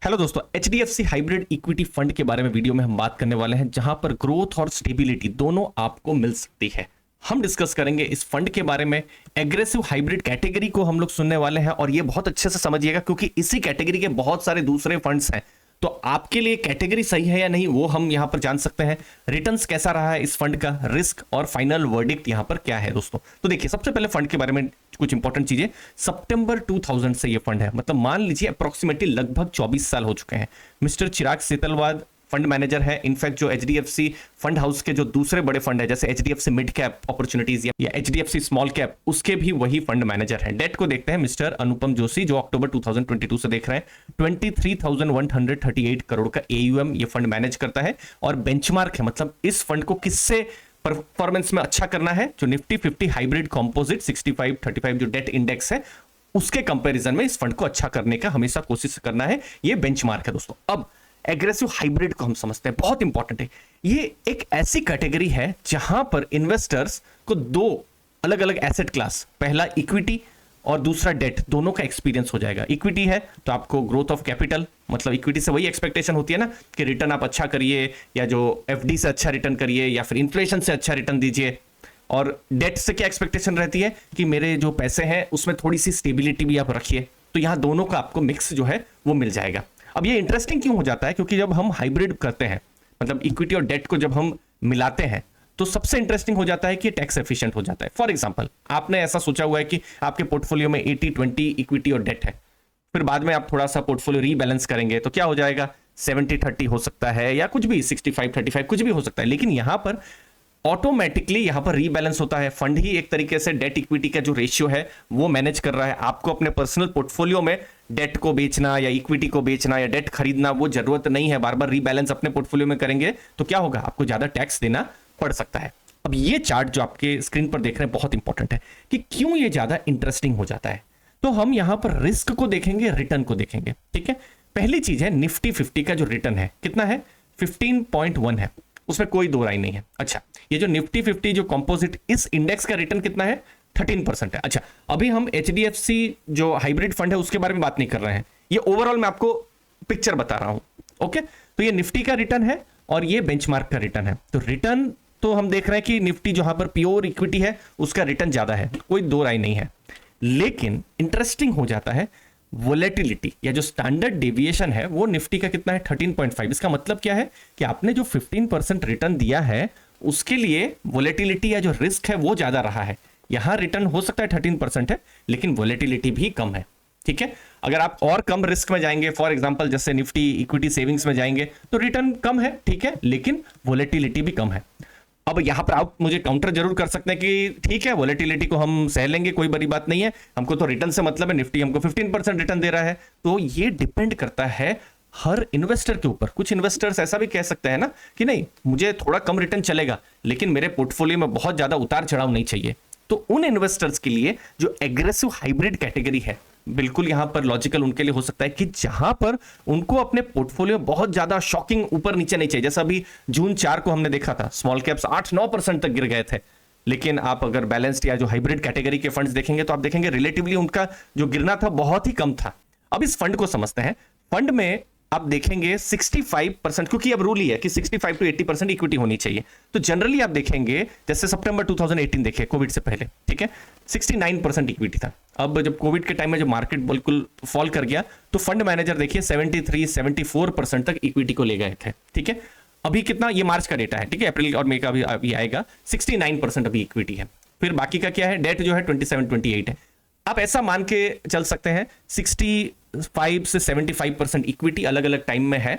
Hello दोस्तों, HDFC hybrid equity fund के बारे में वीडियो में हम बात करने वाले हैं, जहां पर ग्रोथ और स्टेबिलिटी दोनों आपको मिल सकती है। हम डिस्कस करेंगे इस फंड के बारे में। एग्रेसिव हाइब्रिड कैटेगरी को हम लोग सुनने वाले हैं और ये बहुत अच्छे से समझिएगा, क्योंकि इसी कैटेगरी के बहुत सारे दूसरे फंड्स हैं। तो आपके लिए कैटेगरी सही है या नहीं वो हम यहां पर जान सकते हैं। रिटर्न्स कैसा रहा है इस फंड का, रिस्क और फाइनल वर्डिक्ट यहां पर क्या है दोस्तों। तो देखिए, सबसे पहले फंड के बारे में कुछ इंपॉर्टेंट चीजें। सितंबर 2000 से ये फंड है, मतलब मान लीजिए अप्रोक्सीमेटली लगभग 24 साल हो चुके हैं। मिस्टर चिराग सेतलवाद फंड मैनेजर है। इनफैक्ट जो एचडीएफसी फंड हाउस के जो दूसरे बड़े फंड है, जैसे एचडीएफसी मिड कैप अपॉर्चुनिटीज या एचडीएफसी स्मॉल कैप, उसके भी वही फंड मैनेजर हैं। डेट को देखते हैं मिस्टर अनुपम जोशी, जो अक्टूबर 2022 से देख रहे हैं। 23,138 करोड़ का एयूएम ये फंड मैनेज करता है। और बेंचमार्क है, मतलब इस फंड को किससे परफॉर्मेंस में अच्छा करना है, जो निफ्टी 50 हाइब्रिड कॉम्पोजिट 65-35 जो डेट इंडेक्स है, उसके कंपैरिजन में इस फंड को अच्छा करने का हमेशा कोशिश करना है। ये बेंचमार्क है दोस्तों। अब एग्रेसिव हाइब्रिड को हम समझते हैं, बहुत इंपॉर्टेंट है। ये एक ऐसी कैटेगरी है जहां पर इन्वेस्टर्स को दो अलग अलग एसेट क्लास, पहला इक्विटी और दूसरा डेट, दोनों का एक्सपीरियंस हो जाएगा। इक्विटी है तो आपको ग्रोथ ऑफ कैपिटल, मतलब इक्विटी से वही एक्सपेक्टेशन होती है ना कि रिटर्न आप अच्छा करिए, या जो एफडी से अच्छा रिटर्न करिए, या फिर इन्फ्लेशन से अच्छा रिटर्न दीजिए। और डेट से क्या एक्सपेक्टेशन रहती है कि मेरे जो पैसे हैं उसमें थोड़ी सी स्टेबिलिटी भी आप रखिए। तो यहां दोनों का आपको मिक्स जो है वो मिल जाएगा। अब ये इंटरेस्टिंग क्यों हो जाता है, क्योंकि जब हम हाइब्रिड करते हैं, मतलब इक्विटी और डेट को जब हम मिलाते हैं, तो सबसे इंटरेस्टिंग हो जाता है कि टैक्स एफिशिएंट हो जाता है। फॉर एग्जांपल, आपने ऐसा सोचा हुआ है कि आपके पोर्टफोलियो में 80-20 इक्विटी और डेट है, फिर बाद में आप थोड़ा सा पोर्टफोलियो रीबैलेंस करेंगे तो क्या हो जाएगा, 70-30 हो सकता है, या कुछ भी 65-35 कुछ भी हो सकता है। लेकिन यहां पर ऑटोमेटिकली यहां पर रीबैलेंस होता है। फंड ही एक तरीके से डेट इक्विटी का जो रेशियो है वो मैनेज कर रहा है। आपको अपने पर्सनल पोर्टफोलियो में डेट को बेचना या इक्विटी को बेचना या डेट खरीदना वो जरूरत नहीं है। बार बार रीबैलेंस अपने पोर्टफोलियो में करेंगे तो क्या होगा, आपको ज्यादा टैक्स देना पड़ सकता है। अब ये चार्ट जो आपके स्क्रीन पर देख रहे हैं बहुत इंपॉर्टेंट है कि क्यों ये ज्यादा इंटरेस्टिंग हो जाता है। तो हम यहां पर रिस्क को देखेंगे, रिटर्न को देखेंगे। ठीक है, पहली चीज है निफ्टी 50 का जो रिटर्न है कितना है, 15.1 है, उसमें कोई दो राय नहीं है। अच्छा, ये जो निफ्टी 50 जो कंपोजिट इस इंडेक्स का रिटर्न कितना है, 13% है। अच्छा, अभी हम एचडीएफसी जो हाइब्रिड फंड है उसके बारे में बात नहीं कर रहे हैं, ये ओवरऑल मैं आपको पिक्चर बता रहा हूं। ओके, तो ये निफ्टी का रिटर्न है और ये बेंचमार्क का रिटर्न है। तो रिटर्न तो हम देख रहे हैं कि निफ्टी जहां पर प्योर इक्विटी है उसका रिटर्न ज्यादा है, कोई दो राय नहीं है। लेकिन इंटरेस्टिंग हो जाता है वोलेटिलिटी या जो स्टैंडर्ड डेविएशन है वो निफ्टी का कितना है, 13.5। इसका मतलब क्या है कि आपने जो 15% रिटर्न दिया है उसके लिए वोलेटिलिटी या जो रिस्क है वो ज्यादा रहा है। यहां रिटर्न हो सकता है 13% है, लेकिन वोलेटिलिटी भी कम है। ठीक है, अगर आप और कम रिस्क में जाएंगे, फॉर एग्जांपल जैसे निफ्टी इक्विटी सेविंग्स में जाएंगे, तो रिटर्न कम है, ठीक है, लेकिन वोलेटिलिटी भी कम है। अब यहां पर आप मुझे काउंटर जरूर कर सकते हैं कि ठीक है, वोलेटिलिटी को हम सह लेंगे, कोई बड़ी बात नहीं है, हमको तो रिटर्न से मतलब है, निफ्टी हमको 15% रिटर्न दे रहा है। तो ये डिपेंड करता है हर इन्वेस्टर के ऊपर। कुछ इन्वेस्टर्स ऐसा भी कह सकते हैं ना कि नहीं, मुझे थोड़ा कम रिटर्न चलेगा, लेकिन मेरे पोर्टफोलियो में बहुत ज्यादा उतार चढ़ाव नहीं चाहिए। तो उन इन्वेस्टर्स के लिए जो एग्रेसिव हाइब्रिड कैटेगरी है, बिल्कुल यहां पर लॉजिकल उनके लिए हो सकता है कि जहां पर उनको अपने पोर्टफोलियो बहुत ज्यादा शॉकिंग ऊपर नीचे नहीं चाहिए। जैसा अभी जून 4 को हमने देखा था, स्मॉल कैप्स 8-9% तक गिर गए थे। लेकिन आप अगर बैलेंस्ड या जो हाइब्रिड कैटेगरी के फंड्स देखेंगे तो आप देखेंगे रिलेटिवली उनका जो गिरना था बहुत ही कम था। अब इस फंड को समझते हैं। फंड में आप देखेंगे 65%, क्योंकि अब रूल ही है कि 65 to 80% इक्विटी होनी चाहिए। तो जनरली आप देखेंगे, जैसे सितंबर 2018 देखे, कोविड से पहले, ठीक है, 69% इक्विटी था। अब जब कोविड के टाइम में जब मार्केट बिल्कुल फॉल कर गया तो फंड मैनेजर देखिए 73-74% तक इक्विटी को ले गए थे। ठीक है, अभी कितना, ये मार्च का डेटा है, ठीक है, अप्रैल और मई का अभी आएगा, 69% अभी इक्विटी है। फिर बाकी का क्या है, डेट जो है 27-28 है। आप ऐसा मान के चल सकते हैं 65 से 75% इक्विटी अलग अलग टाइम में है,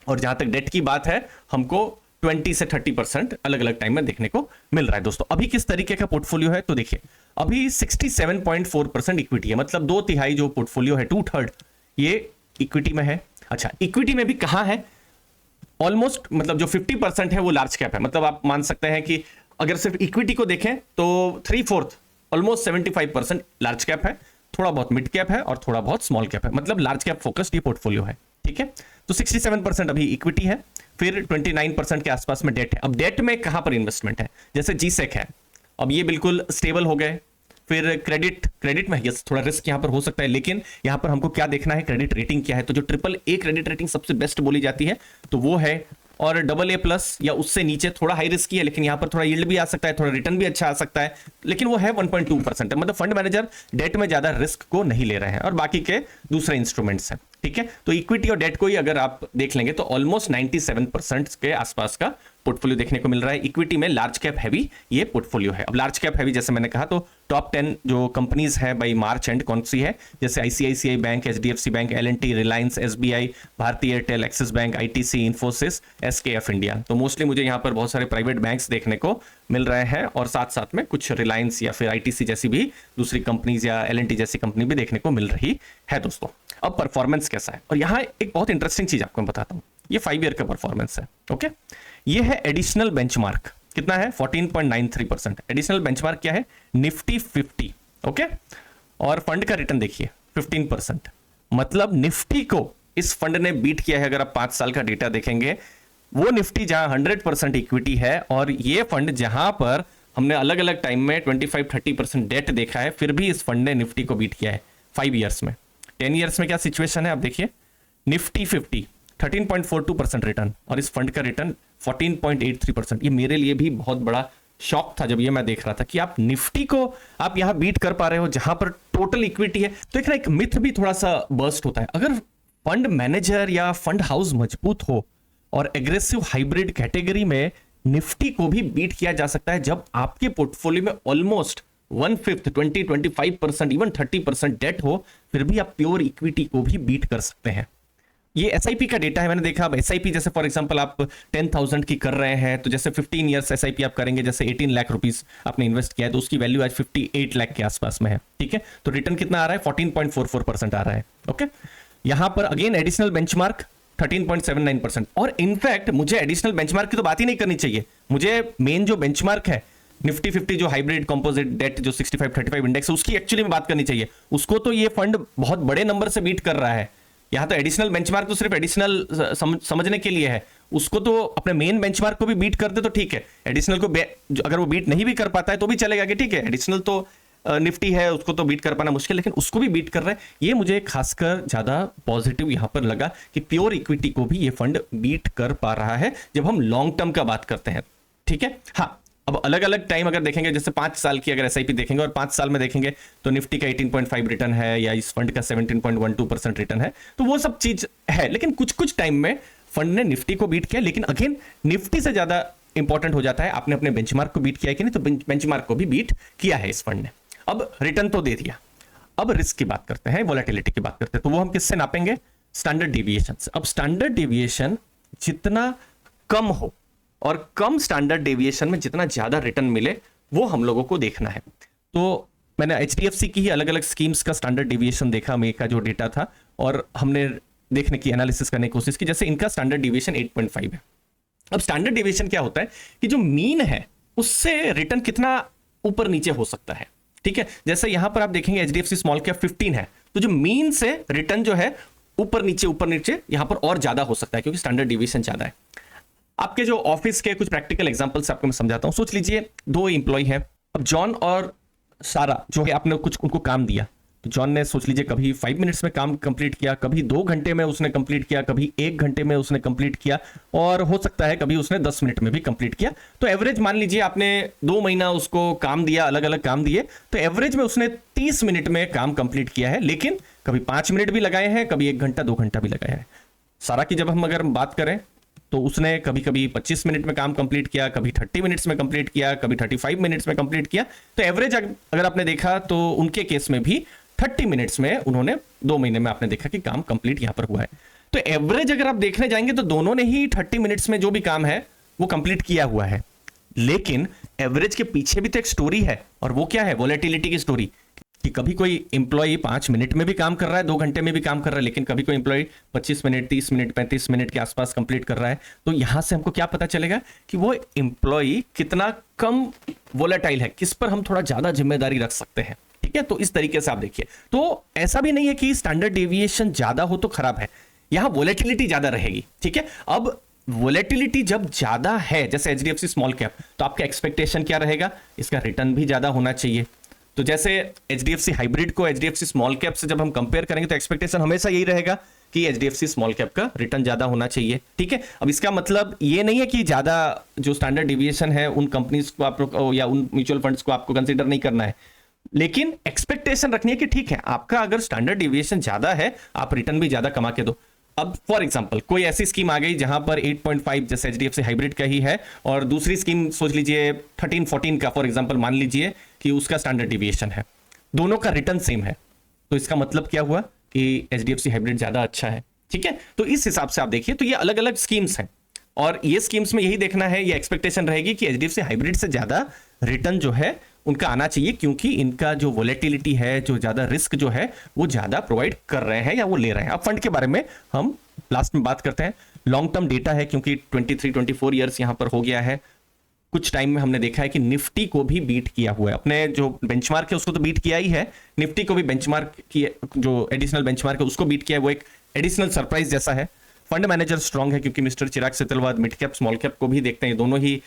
और जहां तक डेट की बात है हमको 20 से 30% अलग अलग टाइम में देखने को मिल रहा है। दोस्तों, अभी किस तरीके का पोर्टफोलियो है तो देखिए, अभी 67.4% इक्विटी है, मतलब 2/3 जो पोर्टफोलियो है, 2/3 ये इक्विटी में है। अच्छा, इक्विटी में भी कहां है, ऑलमोस्ट, मतलब जो 50% है वो लार्ज कैप है। मतलब आप मान सकते हैं कि अगर सिर्फ इक्विटी को देखें तो 3/4 ऑलमोस्ट 75% लार्ज कैप है, थोड़ा बहुत मिड कैप है और थोड़ा बहुत स्मॉल कैप है, मतलब लार्ज कैप फोकस्ड ये पोर्टफोलियो है। ठीक है, तो 67% अभी इक्विटी है, फिर 29% के आसपास में डेट है। अब डेट में कहां पर इन्वेस्टमेंट है, जैसे जीसेक है, अब ये बिल्कुल स्टेबल हो गए, फिर क्रेडिट में यस थोड़ा रिस्क यहां पर हो सकता है, लेकिन यहां पर हमको क्या देखना है, क्रेडिट रेटिंग क्या है। तो जो AAA क्रेडिट रेटिंग सबसे बेस्ट बोली जाती है तो वो है, और AA+ या उससे नीचे थोड़ा हाई रिस्क है, लेकिन यहां पर थोड़ा यील्ड भी आ सकता है, थोड़ा रिटर्न भी अच्छा आ सकता है, लेकिन वो है 1.2%। मतलब फंड मैनेजर डेट में ज्यादा रिस्क को नहीं ले रहे हैं, और बाकी के दूसरे इंस्ट्रूमेंट्स हैं। ठीक है, तो इक्विटी और डेट को ही अगर आप देख लेंगे तो ऑलमोस्ट 97% के आसपास का पोर्टफोलियो देखने को मिल रहा है। इक्विटी में लार्ज कैप हैवी ये पोर्टफोलियो है। अब लार्ज कैप हैवी जैसे मैंने कहा, तो टॉप 10 जो कंपनीज है बाई मार्च एंड कौन सी है, जैसे ICICI bank, HDFC bank, L&T, Reliance, SBI, Bharti Airtel, Axis bank, ITC, Infosys, SKF India. तो मोस्टली मुझे यहाँ पर बहुत सारे प्राइवेट बैंक्स देखने को मिल रहे हैं, और साथ साथ में कुछ रिलायंस या फिर ITC जैसी भी दूसरी कंपनीज या L&T जैसी कंपनी भी देखने को मिल रही है दोस्तों। अब परफॉर्मेंस कैसा है, और यहाँ एक बहुत इंटरेस्टिंग चीज आपको मैं बताता हूँ। ये 5 ईयर का परफॉर्मेंस है। ओके, ये है एडिशनल बेंचमार्क, कितना है 14.93%। एडिशनल बेंचमार्क क्या है, निफ्टी 50। ओके, और फंड का रिटर्न देखिए 15%। मतलब निफ्टी को इस फंड ने बीट किया है। अगर आप 5 साल का डेटा देखेंगे, वो निफ्टी जहां 100% इक्विटी है, और ये फंड जहां पर हमने अलग अलग टाइम में 25-30% डेट देखा है, फिर भी इस फंड ने निफ्टी को बीट किया है 5 ईयर्स में। 10 ईयर्स में क्या सिचुएशन है आप देखिए, निफ्टी 50 13.42% रिटर्न, और इस फंड का रिटर्न 14.83%। ये मेरे लिए भी बहुत बड़ा शॉक था जब ये मैं देख रहा था कि आप निफ्टी को आप यहां बीट कर पा रहे हो जहां पर टोटल इक्विटी है। तो एक मिथ भी थोड़ा सा बर्स्ट होता है। अगर फंड मैनेजर या फंड हाउस मजबूत हो और एग्रेसिव हाइब्रिड कैटेगरी में निफ्टी को भी बीट किया जा सकता है, जब आपके पोर्टफोलियो में ऑलमोस्ट 1/5 20-25% इवन 30% डेट हो, फिर भी आप प्योर इक्विटी को भी बीट कर सकते हैं। ये SIP का डेटा है, मैंने देखा। अब SIP जैसे फॉर एग्जांपल आप 10,000 की कर रहे हैं, तो जैसे 15 ईयर्स SIP आप करेंगे, जैसे 18 लाख रुपीस आपने इन्वेस्ट किया है, तो उसकी वैल्यू आज 58 लाख के आसपास में है। ठीक है, तो रिटर्न कितना आ रहा है, 14.44% आ रहा है। ओके, यहां पर अगेन एडिशनल बेंचमार्क 13.79%। और इनफैक्ट मुझे एडिशनल बेंचमार्क की तो बात ही नहीं करनी चाहिए, मुझे मेन जो बेंचमार्क है निफ्टी 50 जो हाइब्रिड कंपोजिट डेट जो 65-35 इंडेक्स है, उसकी एक्चुअली में बात करनी चाहिए। उसको तो ये फंड बहुत बड़े नंबर से बीट कर रहा है। यहां तो एडिशनल बेंचमार्क तो सिर्फ एडिशनल समझने के लिए है, उसको तो अपने मेन बेंचमार्क को भी बीट कर दे तो ठीक है। एडिशनल को अगर वो बीट नहीं भी कर पाता है तो भी चलेगा कि ठीक है, एडिशनल तो निफ्टी है, उसको तो बीट कर पाना मुश्किल, लेकिन उसको भी बीट कर रहा है। ये मुझे खासकर ज्यादा पॉजिटिव यहां पर लगा कि प्योर इक्विटी को भी ये फंड बीट कर पा रहा है जब हम लॉन्ग टर्म का बात करते हैं। ठीक है, हाँ, अब अलग अलग टाइम अगर देखेंगे, जैसे 5 साल की अगर SIP देखेंगे और 5 साल में देखेंगे, तो निफ्टी का 18.5 रिटर्न है या इस फंड का 17.12% रिटर्न है, तो वो सब चीज है। लेकिन कुछ कुछ टाइम में फंड ने निफ्टी को बीट किया, लेकिन अगेन निफ्टी से ज्यादा इंपॉर्टेंट हो जाता है आपने अपने बेंचमार्क को बीट किया है कि नहीं। तो बेंचमार्क को भी बीट किया है इस फंड ने। अब रिटर्न तो दे दिया, अब रिस्क की बात करते हैं, वोलेटिलिटी की बात करते हैं। तो वो हम किससे नापेंगे, स्टैंडर्ड डेविएशन से। अब स्टैंडर्ड डेविएशन जितना कम हो और कम स्टैंडर्ड डेविएशन में जितना ज्यादा रिटर्न मिले, वो हम लोगों को देखना है। तो मैंने HDFC की ही अलग अलग स्कीम्स का स्टैंडर्ड डेविएशन देखा, मे का जो डेटा था, और हमने देखने की एनालिसिस करने की कोशिश की। जैसे इनका स्टैंडर्ड डेविएशन 8.5 है। अब स्टैंडर्ड डेविएशन क्या होता है कि जो मीन है उससे रिटर्न कितना ऊपर नीचे हो सकता है। ठीक है, जैसे यहां पर आप देखेंगे HDFC स्मॉल कैप 15 है, तो जो मीन से रिटर्न जो है ऊपर नीचे यहां पर और ज्यादा हो सकता है, क्योंकि स्टैंडर्ड डेविएशन ज्यादा है। आपके जो ऑफिस के कुछ प्रैक्टिकल एग्जांपल्स आपको मैं समझाता हूं। सोच लीजिए 2 एम्प्लॉय हैं। अब जॉन और सारा जो है, आपने कुछ उनको काम दिया, तो जॉन ने सोच लीजिए कभी 5 मिनट्स में काम कंप्लीट किया, कभी 2 घंटे में उसने कंप्लीट किया, कभी 1 घंटे में उसने कंप्लीट किया, और हो सकता है कभी उसने 10 मिनट में भी कंप्लीट किया। तो एवरेज मान लीजिए आपने 2 महीना उसको काम दिया, अलग अलग काम दिए, तो एवरेज में उसने 30 मिनट में काम कंप्लीट किया है, लेकिन कभी 5 मिनट भी लगाए हैं, कभी 1 घंटा 2 घंटा भी लगाया है। सारा की जब हम अगर बात करें तो उसने कभी कभी 25 मिनट में काम कंप्लीट किया, कभी 30 मिनट्स में कंप्लीट किया, कभी 35 मिनट्स में कंप्लीट किया। तो एवरेज अगर आपने देखा तो उनके केस में भी 30 मिनट्स में उन्होंने 2 महीने में आपने देखा कि काम कंप्लीट यहां पर हुआ है। तो एवरेज अगर आप देखने जाएंगे तो दोनों ने ही 30 मिनट्स में जो भी काम है वो कंप्लीट किया हुआ है। लेकिन एवरेज के पीछे भी तो एक स्टोरी है, और वो क्या है, वोलेटिलिटी की स्टोरी। कि कभी कोई इंप्लॉय 5 मिनट में भी काम कर रहा है, 2 घंटे में भी काम कर रहा है, लेकिन कभी कोई इंप्लॉय 25 मिनट 30 मिनट 35 मिनट के आसपास कंप्लीट कर रहा है। तो यहां से हमको क्या पता चलेगा कि वो इंप्लॉय कितना कम वोलेटाइल है, किस पर हम थोड़ा ज्यादा जिम्मेदारी रख सकते हैं। ठीक है, तो इस तरीके से आप देखिए। तो ऐसा भी नहीं है कि स्टैंडर्ड डेविएशन ज्यादा हो तो खराब है, यहां वोलेटिलिटी ज्यादा रहेगी। ठीक है, अब वोलेटिलिटी जब ज्यादा है, जैसे HDFC स्मॉल कैप, तो आपका एक्सपेक्टेशन क्या रहेगा, इसका रिटर्न भी ज्यादा होना चाहिए। तो जैसे HDFC हाइब्रिड को HDFC स्मॉल कैप से जब हम कंपेयर करेंगे तो एक्सपेक्टेशन हमेशा यही रहेगा कि HDFC स्मॉल कैप का रिटर्न ज्यादा होना चाहिए। ठीक है, अब इसका मतलब ये नहीं है कि ज्यादा जो स्टैंडर्ड डिविएशन है उन कंपनीज को आप या उन म्यूचुअल फंड्स को आपको कंसीडर नहीं करना है, लेकिन एक्सपेक्टेशन रखनी है कि ठीक है, आपका अगर स्टैंडर्ड डिविएशन ज्यादा है आप रिटर्न भी ज्यादा कमा के दो। अब फॉर एग्जांपल कोई ऐसी स्कीम आ गई जहां पर 8.5 जैसे HDFC हाइब्रिड का ही है, और दूसरी स्कीम सोच लीजिए 13-14 का फॉर एग्जांपल मान लीजिए कि उसका स्टैंडर्ड डिविएशन है, दोनों का रिटर्न सेम है, तो इसका मतलब क्या हुआ कि HDFC हाइब्रिड ज्यादा अच्छा है। ठीक है, तो इस हिसाब से आप देखिए, तो ये अलग अलग स्कीम्स हैं और ये स्कीम्स में यही देखना है, ये एक्सपेक्टेशन रहेगी कि HDFC हाइब्रिड से ज्यादा रिटर्न जो है उनका आना चाहिए, क्योंकि इनका जो वोलेटिलिटी है, जो ज्यादा रिस्क जो है वो ज्यादा प्रोवाइड कर रहे हैं या वो ले रहे हैं। अब फंड के बारे में हम लास्ट में बात करते हैं। लॉन्ग टर्म डेटा है, क्योंकि 23-24 ईयर्स यहां पर हो गया है। कुछ टाइम में हमने देखा है कि निफ्टी को भी बीट किया हुआ है, अपने जो बेंचमार्क है उसको तो बीट किया ही है, निफ्टी को भी बेंचमार्क की जो एडिशनल बेंचमार्क है उसको बीट किया है, वो एक एडिशनल सरप्राइज जैसा है। फंड मैनेजर स्ट्रांग है, क्योंकि मिस्टर चिराग सेतलवाद मिड कैप स्मॉल कैप को भी देखते हैं, दोनों ही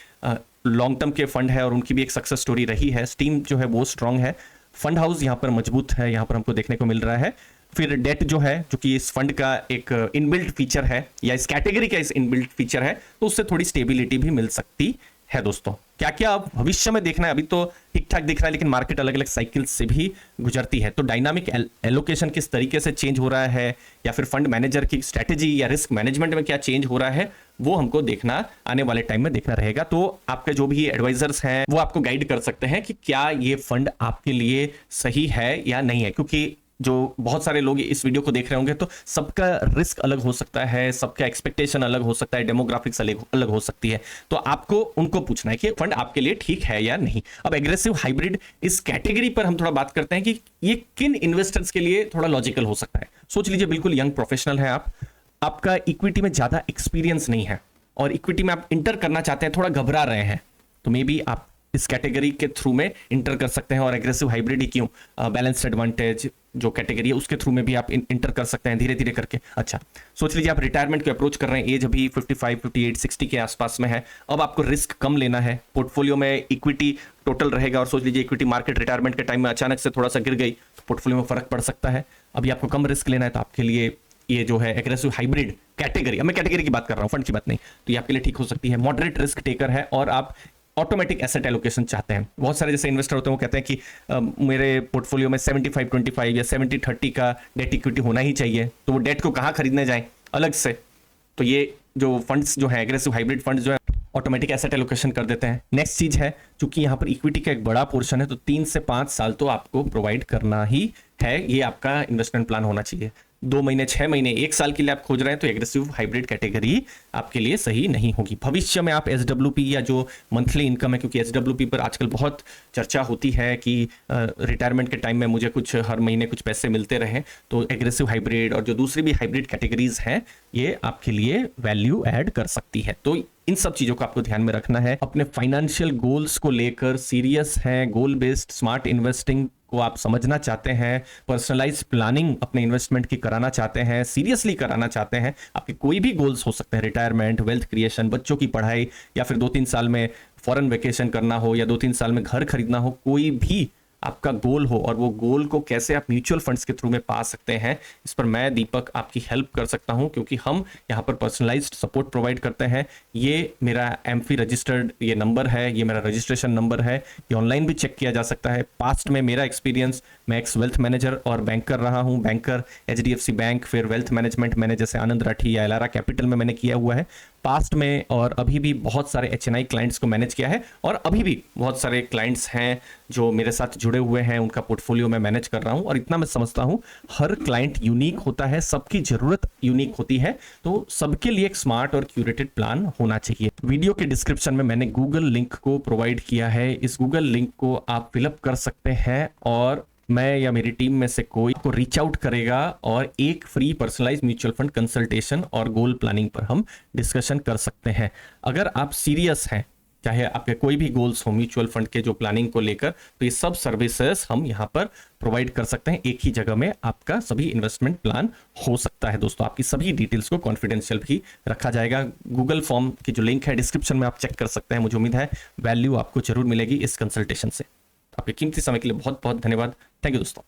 लॉन्ग टर्म के फंड है और उनकी भी एक सक्सेस स्टोरी रही है। स्टीम जो है वो स्ट्रांग है, फंड हाउस यहाँ पर मजबूत है, यहाँ पर हमको देखने को मिल रहा है। फिर डेट जो है, जो कि इस फंड का एक इनबिल्ट फीचर है या इस कैटेगरी का इस इनबिल्ट फीचर है, तो उससे थोड़ी स्टेबिलिटी भी मिल सकती है। दोस्तों क्या क्या अब भविष्य में देखना है, अभी तो ठीक ठाक दिख रहा है, लेकिन मार्केट अलग अलग साइकिल से भी गुजरती है, तो डायनामिक एलोकेशन किस तरीके से चेंज हो रहा है, या फिर फंड मैनेजर की स्ट्रेटेजी या रिस्क मैनेजमेंट में क्या चेंज हो रहा है, वो हमको देखना आने वाले टाइम में देखना रहेगा। तो आपके जो भी एडवाइजर्स हैं वो आपको गाइड कर सकते हैं कि क्या ये फंड आपके लिए सही है या नहीं है, क्योंकि जो बहुत सारे लोग इस वीडियो को देख रहे होंगे तो सबका रिस्क अलग हो सकता है, सबका एक्सपेक्टेशन अलग हो सकता है, डेमोग्राफिक्स अलग हो सकती है, तो आपको उनको पूछना है कि फंड आपके लिए ठीक है या नहीं। अब एग्रेसिव हाइब्रिड इस कैटेगरी पर हम थोड़ा बात करते हैं कि ये किन इन्वेस्टर्स के लिए थोड़ा लॉजिकल हो सकता है। सोच लीजिए बिल्कुल यंग प्रोफेशनल है आप, आपका इक्विटी में ज्यादा एक्सपीरियंस नहीं है और इक्विटी में आप इंटर करना चाहते हैं, थोड़ा घबरा रहे हैं, तो मे बी आप इस कैटेगरी के थ्रू में इंटर कर सकते हैं। और एग्रेसिव हाइब्रिड ही क्यों, बैलेंस्ड एडवांटेज जो कैटेगरी है उसके थ्रू में भी आप इंटर कर सकते हैं धीरे धीरे करके। अच्छा, सोच लीजिए आप रिटायरमेंट को अप्रोच कर रहे हैं, एज अभी 55, 58, 60 के आसपास में है, अब आपको रिस्क कम लेना है, पोर्टफोलियो में इक्विटी टोटल रहेगा, और सोच लीजिए इक्विटी मार्केट रिटायरमेंट के टाइम में अचानक से थोड़ा सा गिर गई तो पोर्टफोलियो में फर्क पड़ सकता है। अभी आपको कम रिस्क लेना है तो आपके लिए ये जो है एग्रेसिव हाइब्रिड कैटेगरी, अब मैं कैटेगरी की बात कर रहा हूं, फंड की बात नहीं, तो ये आपके लिए ठीक हो सकती है। मॉडरेट रिस्क टेकर है और आप ऑटोमेटिक एसेट एलोकेशन चाहते हैं। बहुत सारे जैसे इन्वेस्टर होते हैं वो कहते हैं कि मेरे पोर्टफोलियो में 75-25 या 70-30 का डेट इक्विटी होना ही चाहिए, तो वो डेट को कहाँ खरीदने जाएं अलग से। तो ये जो फंड्स जो है एग्रेसिव हाइब्रिड फंड्स जो है ऑटोमेटिक एसेट एलोकेशन कर देते हैं। नेक्स्ट चीज है, चूंकि यहाँ पर इक्विटी का एक बड़ा पोर्शन है तो 3 से 5 साल तो आपको प्रोवाइड करना ही है, ये आपका इन्वेस्टमेंट प्लान होना चाहिए। 2 महीने, 6 महीने, 1 साल के लिए आप खोज रहे हैं तो एग्रेसिव हाइब्रिड कैटेगरी आपके लिए सही नहीं होगी। भविष्य में आप SWP या जो मंथली इनकम है, क्योंकि SWP पर आजकल बहुत चर्चा होती है कि रिटायरमेंट के टाइम में मुझे कुछ हर महीने कुछ पैसे मिलते रहे, तो एग्रेसिव हाइब्रिड और जो दूसरी भी हाइब्रिड कैटेगरीज हैं ये आपके लिए वैल्यू ऐड कर सकती है। तो इन सब चीजों को आपको ध्यान में रखना है। अपने फाइनेंशियल गोल्स को लेकर सीरियस हैं, गोल बेस्ड स्मार्ट इन्वेस्टिंग को आप समझना चाहते हैं, पर्सनलाइज प्लानिंग अपने इन्वेस्टमेंट की कराना चाहते हैं, सीरियसली कराना चाहते हैं, आपके कोई भी गोल्स हो सकते हैं, रिटायरमेंट, वेल्थ क्रिएशन, बच्चों की पढ़ाई, या फिर 2-3 साल में फॉरेन वेकेशन करना हो, या 2-3 साल में घर खरीदना हो, कोई भी आपका गोल हो और वो गोल को कैसे आप म्यूचुअल फंड्स के थ्रू में पा सकते हैं, इस पर मैं दीपक आपकी हेल्प कर सकता हूं, क्योंकि हम यहां पर पर्सनलाइज्ड सपोर्ट प्रोवाइड करते हैं। ये मेरा एमफी रजिस्टर्ड ये नंबर है, ये मेरा रजिस्ट्रेशन नंबर है, ये ऑनलाइन भी चेक किया जा सकता है। पास्ट में मेरा एक्सपीरियंस, मैं एक्स वेल्थ मैनेजर और बैंकर रहा हूं, बैंकर HDFC बैंक, फिर वेल्थ मैनेजमेंट मैंने जैसे आनंद राठी या एलारा कैपिटल में मैंने किया हुआ है पास्ट में, और अभी भी बहुत सारे HNI क्लाइंट्स को मैनेज किया है, और अभी भी बहुत सारे क्लाइंट्स हैं जो मेरे साथ जुड़े हुए हैं, उनका पोर्टफोलियो मैं मैनेज कर रहा हूं। और इतना मैं समझता हूं हर क्लाइंट यूनिक होता है, सबकी जरूरत यूनिक होती है, तो सबके लिए एक स्मार्ट और क्यूरेटेड प्लान होना चाहिए। वीडियो के डिस्क्रिप्शन में मैंने गूगल लिंक को प्रोवाइड किया है, इस गूगल लिंक को आप फिलअप कर सकते हैं और मैं या मेरी टीम में से कोई को रीच आउट करेगा और एक free personalise mutual fund consultation और गोल प्लानिंग पर हम डिस्कशन कर सकते हैं। अगर आप सीरियस हैं, चाहे आपके कोई भी गोल्स हो म्यूचुअल फंड के जो प्लानिंग को लेकर, तो ये सब सर्विसेज हम यहाँ पर प्रोवाइड कर सकते हैं। एक ही जगह में आपका सभी इन्वेस्टमेंट प्लान हो सकता है। दोस्तों आपकी सभी डिटेल्स को कॉन्फिडेंशियल भी रखा जाएगा। गूगल फॉर्म की जो लिंक है डिस्क्रिप्शन में आप चेक कर सकते हैं। मुझे उम्मीद है वैल्यू आपको जरूर मिलेगी इस कंसल्टेशन से। आपके कीमती समय के लिए बहुत बहुत धन्यवाद। थैंक यू दोस्तों।